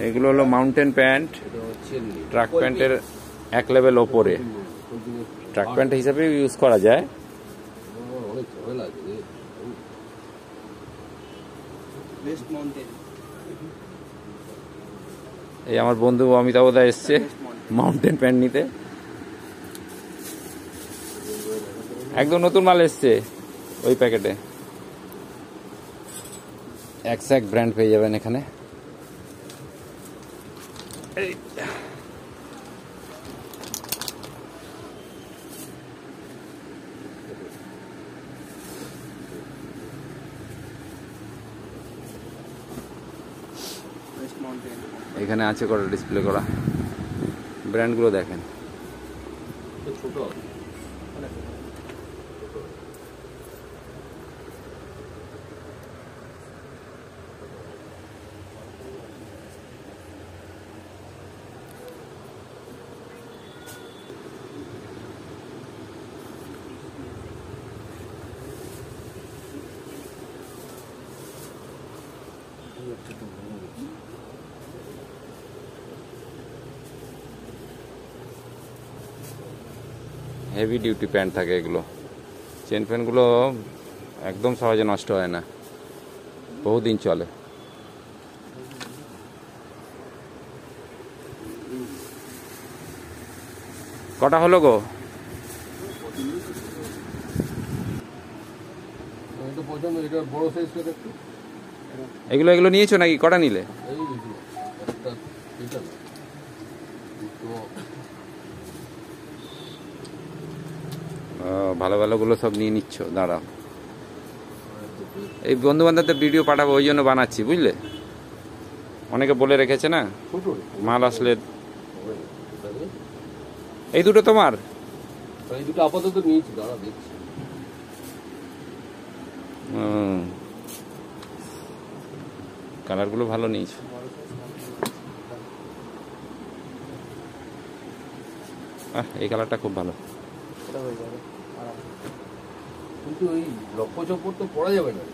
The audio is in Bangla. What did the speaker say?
এগুলো হলো মাউন্টেন প্যান্ট, ট্রাক প্যান্টের এক লেভেল ওপরে। ট্রাক প্যান্ট হিসাবে ইউজ করা যায়। এই আমার বন্ধু অমিতাভ দা এসছে মাউন্টেন প্যান্ট নিতে, একদম নতুন মাল এসছে ওই প্যাকেটে। এক্স্যাক্ট ব্র্যান্ড পেয়ে যাবেন এখানে। এখানে আছে কটা ডিসপ্লে করা, ব্র্যান্ডগুলো দেখেন। হেভি ডিউটি প্যান্ট থাকে এগুলো। চেন প্যান্টগুলো একদম সহজে নষ্ট হয় না, বহুদিন চলে। কটা হলো গো? এগুলো এগুলো নিয়েছো নাকি? কটা নিলে? ভালো ভালোগুলো সব নিয়ে নিচ্ছ, দাঁড়াও। এই বন্ধু বান্ধবদের ভিডিও পাঠাবো, ওই জন্য বানাচ্ছি, বুঝলে? অনেকে বলে রেখেছে না মাল আসলে। এই দুটো তোমার? এই দুটো আপাতত নিয়েছি, দাঁড়া দেখছি। কালারগুলো ভালো নিয়েছো। এই কালারটা খুব ভালো, কিন্তু ওই লক্ষ্য চপ্পর তো পড়া যাবে না।